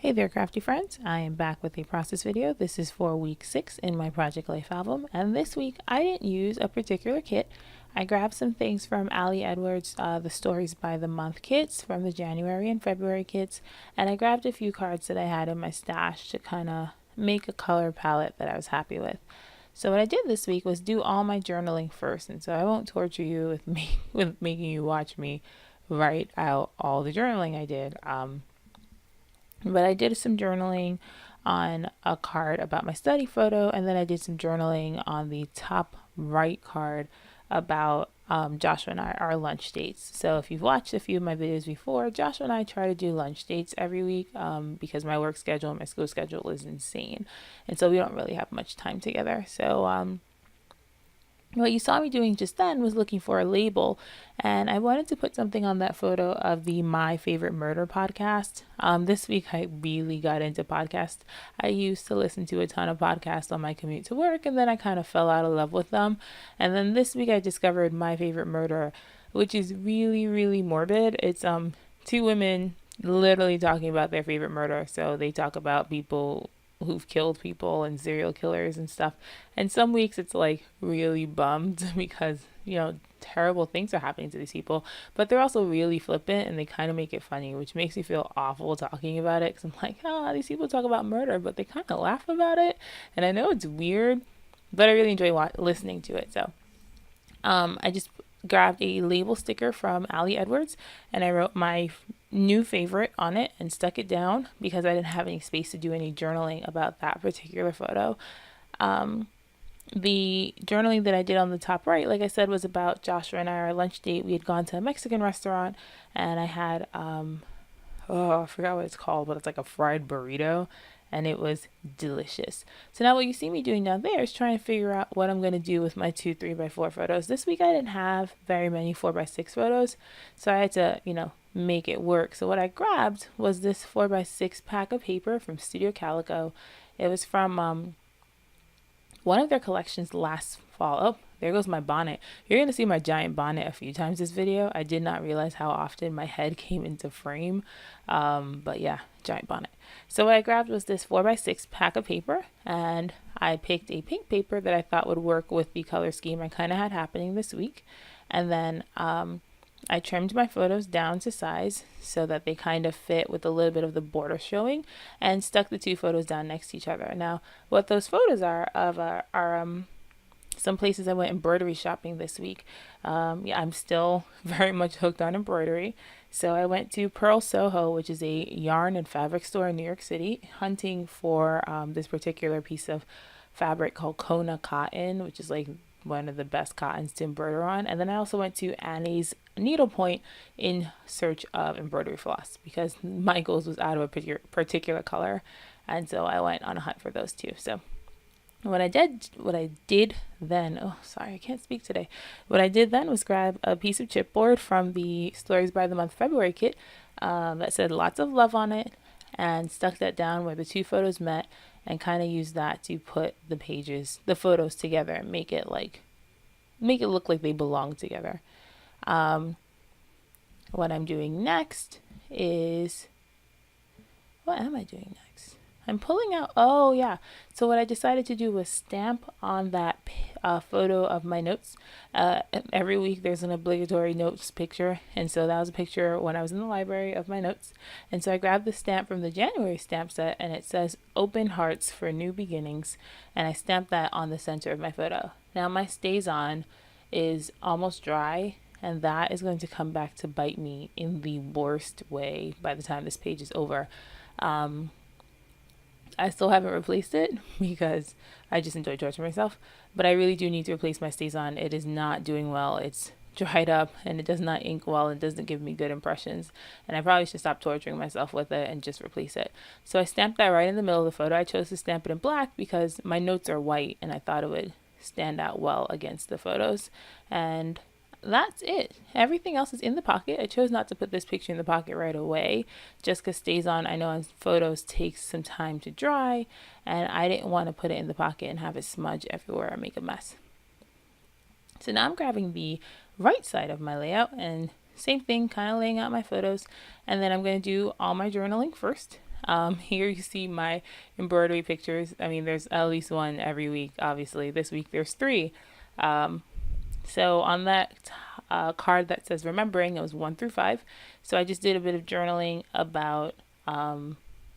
Hey there, crafty friends. I am back with a process video. This is for week 6 in my Project Life album, and this week I didn't use a particular kit. I grabbed some things from Ali Edwards, the Stories by the Month kits from the January and February kits, and I grabbed a few cards that I had in my stash to kind of make a color palette that I was happy with. So what I did this week was do all my journaling first, and so I won't torture you with me with making you watch me write out all the journaling I did. But I did some journaling on a card about my study photo, and then I did some journaling on the top right card about Joshua and I, our lunch dates. So if you've watched a few of my videos before, Joshua and I try to do lunch dates every week because my work schedule and my school schedule is insane. And so we don't really have much time together. So what you saw me doing just then was looking for a label, and I wanted to put something on that photo of the My Favorite Murder podcast. This week I really got into podcasts. I used to listen to a ton of podcasts on my commute to work, and then I kind of fell out of love with them. And then this week I discovered My Favorite Murder, which is really, really morbid. It's two women literally talking about their favorite murder. So they talk about people who've killed people and serial killers and stuff. And some weeks it's like really bummed because, terrible things are happening to these people, but they're also really flippant and they kind of make it funny, which makes me feel awful talking about it because I'm like, these people talk about murder, but they kind of laugh about it. And I know it's weird, but I really enjoy listening to it. So I just grabbed a label sticker from Ali Edwards and I wrote my new favorite on it and stuck it down because I didn't have any space to do any journaling about that particular photo. The journaling that I did on the top right, like I said, was about Joshua and I, our lunch date. We had gone to a Mexican restaurant and I had, I forgot what it's called, but it's like a fried burrito and it was delicious. So now what you see me doing down there is trying to figure out what I'm going to do with my 2 3x4 photos. This week I didn't have very many 4x6 photos, so I had to, make it work. So what I grabbed was this 4x6 pack of paper from Studio Calico. It was from one of their collections last fall. Oh, there goes my bonnet. You're going to see my giant bonnet a few times this video. I did not realize how often my head came into frame. But yeah, giant bonnet. So what I grabbed was this 4x6 pack of paper, and I picked a pink paper that I thought would work with the color scheme I kind of had happening this week. And then I trimmed my photos down to size so that they kind of fit with a little bit of the border showing, and stuck the 2 photos down next to each other. Now, what those photos are some places I went embroidery shopping this week. I'm still very much hooked on embroidery. So I went to Pearl Soho, which is a yarn and fabric store in New York City, hunting for this particular piece of fabric called Kona cotton, which is like one of the best cottons to embroider on. And then I also went to Annie's Needlepoint in search of embroidery floss because Michael's was out of a particular color, and so I went on a hunt for those too. So what I did then, I can't speak today. What I did then was grab a piece of chipboard from the Stories by the Month February kit that said lots of love on it, and stuck that down where the 2 photos met, and kind of used that to put the photos together and make it look like they belong together. What I'm doing next is, what am I doing next? I'm pulling out, so what I decided to do was stamp on that photo of my notes. Every week there's an obligatory notes picture, and so that was a picture when I was in the library of my notes. And so I grabbed the stamp from the January stamp set, and it says Open Hearts for New Beginnings, and I stamped that on the center of my photo. Now my Stays On is almost dry, and that is going to come back to bite me in the worst way by the time this page is over. I still haven't replaced it because I just enjoy torturing myself, but I really do need to replace my Stays On. It is not doing well. It's dried up and it does not ink well and doesn't give me good impressions, and I probably should stop torturing myself with it and just replace it. So I stamped that right in the middle of the photo. I chose to stamp it in black because my notes are white and I thought it would stand out well against the photos, and that's it. Everything else is in the pocket. I chose not to put this picture in the pocket right away just because Stays On, I know on photos, takes some time to dry, and I didn't want to put it in the pocket and have it smudge everywhere or make a mess. So now I'm grabbing the right side of my layout and same thing, kind of laying out my photos, and then I'm going to do all my journaling first. Here you see my embroidery pictures. I mean, there's at least one every week, obviously. This week there's three. Um, so on that card that says remembering, it was 1 through 5. So I just did a bit of journaling about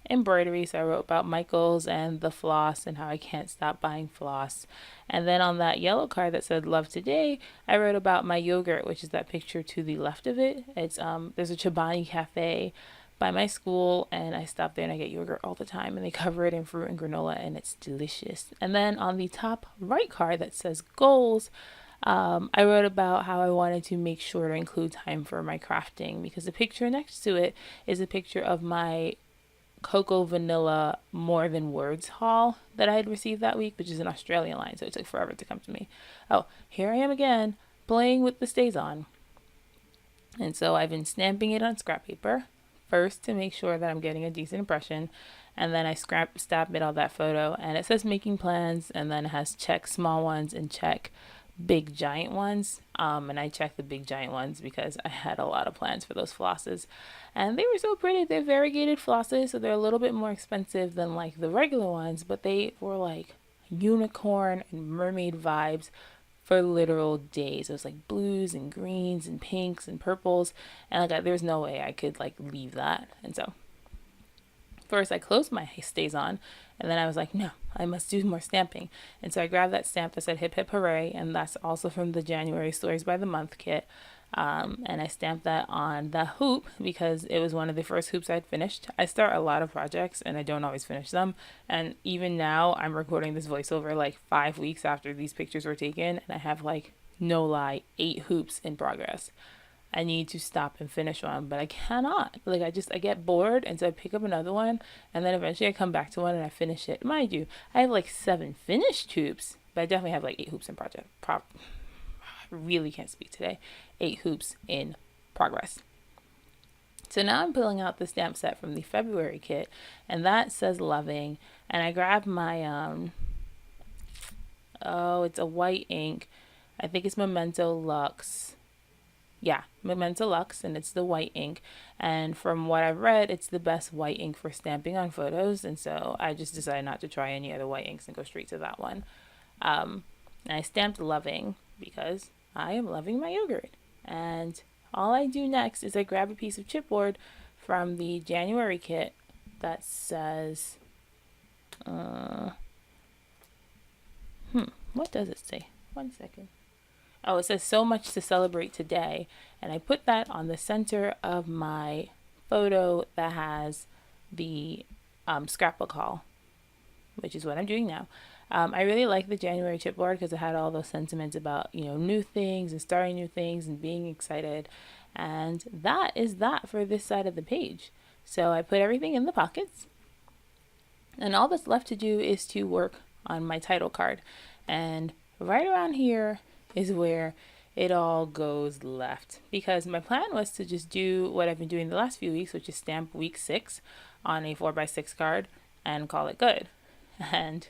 embroidery. So I wrote about Michaels and the floss and how I can't stop buying floss. And then on that yellow card that said love today, I wrote about my yogurt, which is that picture to the left of it. It's there's a Chobani cafe by my school, and I stop there and I get yogurt all the time, and they cover it in fruit and granola, and it's delicious. And then on the top right card that says goals, I wrote about how I wanted to make sure to include time for my crafting, because the picture next to it is a picture of my Cocoa Vanilla More Than Words haul that I had received that week, which is an Australian line, so it took forever to come to me. Oh, here I am again, playing with the stays on. And so I've been stamping it on scrap paper first to make sure that I'm getting a decent impression, and then I stamp it on that photo, and it says making plans, and then it has check small ones and check big giant ones, and I checked the big giant ones because I had a lot of plans for those flosses, and they were so pretty. They're variegated flosses, so they're a little bit more expensive than like the regular ones, but they were like unicorn and mermaid vibes for literal days. It was like blues and greens and pinks and purples, and like there's no way I could like leave that. And so first I closed my stays on, and then I was like, no, I must do more stamping. And so I grabbed that stamp that said hip hip hooray, and that's also from the January Stories by the Month kit. And I stamped that on the hoop because it was one of the first hoops I'd finished. I start a lot of projects and I don't always finish them. And even now I'm recording this voiceover like 5 weeks after these pictures were taken, and I have like, no lie, 8 hoops in progress. I need to stop and finish one, but I cannot. Like I get bored, and so I pick up another one, and then eventually I come back to one and I finish it. Mind you, I have like 7 finished hoops, but I definitely have like 8 hoops in project. I really can't speak today. 8 hoops in progress. So now I'm pulling out the stamp set from the February kit, and that says loving. And I grabbed my it's a white ink. I think it's Memento Luxe. Yeah, Memento Luxe, and it's the white ink. And from what I've read, it's the best white ink for stamping on photos. And so I just decided not to try any other white inks and go straight to that one. And I stamped loving because I am loving my yogurt. And all I do next is I grab a piece of chipboard from the January kit that says, what does it say? 1 second. Oh, it says so much to celebrate today. And I put that on the center of my photo that has the scrapbook haul, which is what I'm doing now. I really like the January chipboard because it had all those sentiments about, new things and starting new things and being excited. And that is that for this side of the page. So I put everything in the pockets. And all that's left to do is to work on my title card. And right around here is where it all goes left, because my plan was to just do what I've been doing the last few weeks, which is stamp week 6 on a 4x6 card and call it good. And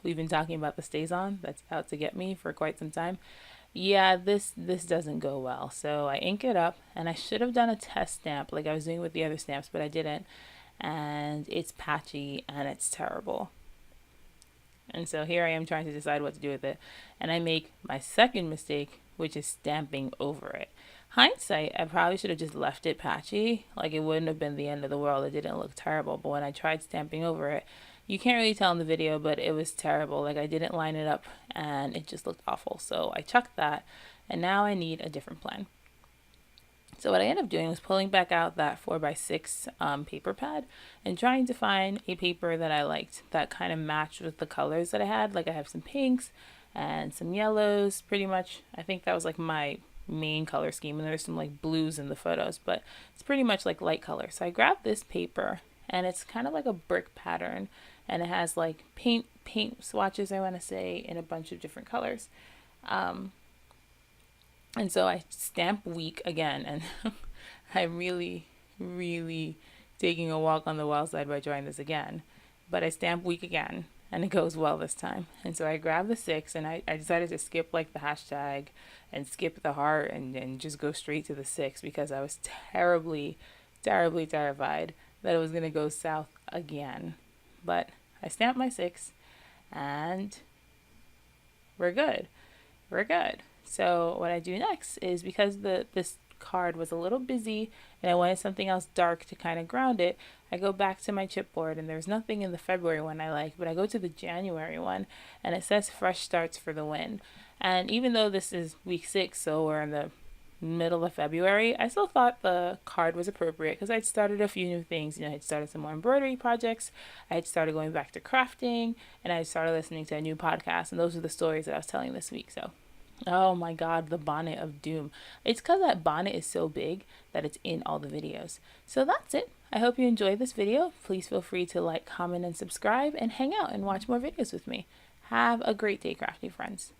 we've been talking about the stays on that's out to get me for quite some time. Yeah, this doesn't go well. So I ink it up, and I should have done a test stamp like I was doing with the other stamps, but I didn't. And it's patchy and it's terrible. And so here I am trying to decide what to do with it. And I make my second mistake, which is stamping over it. Hindsight, I probably should have just left it patchy. Like, it wouldn't have been the end of the world. It didn't look terrible. But when I tried stamping over it, you can't really tell in the video, but it was terrible. Like, I didn't line it up and it just looked awful. So I chucked that, and now I need a different plan. So what I ended up doing was pulling back out that 4x6 paper pad and trying to find a paper that I liked that kind of matched with the colors that I had. Like, I have some pinks and some yellows, pretty much. I think that was like my main color scheme, and there's some like blues in the photos, but it's pretty much like light color. So I grabbed this paper, and it's kind of like a brick pattern, and it has like paint swatches, I want to say, in a bunch of different colors. And so I stamp week again, and I'm really, really taking a walk on the wild side by trying this again. But I stamp week again, and it goes well this time. And so I grab the 6, and I decided to skip like the hashtag and skip the heart and just go straight to the 6, because I was terribly, terribly terrified that it was going to go south again. But I stamped my 6 and we're good. We're good. So what I do next is, because this card was a little busy and I wanted something else dark to kind of ground it, I go back to my chipboard, and there's nothing in the February one I like, but I go to the January one and it says fresh starts for the win. And even though this is week 6, so we're in the middle of February, I still thought the card was appropriate because I'd started a few new things. You know, I'd started some more embroidery projects, I had started going back to crafting, and I started listening to a new podcast, and those are the stories that I was telling this week. So oh my god, the bonnet of doom. It's because that bonnet is so big that it's in all the videos. So that's it. I hope you enjoyed this video. Please feel free to like, comment, and subscribe, and hang out and watch more videos with me. Have a great day, crafty friends.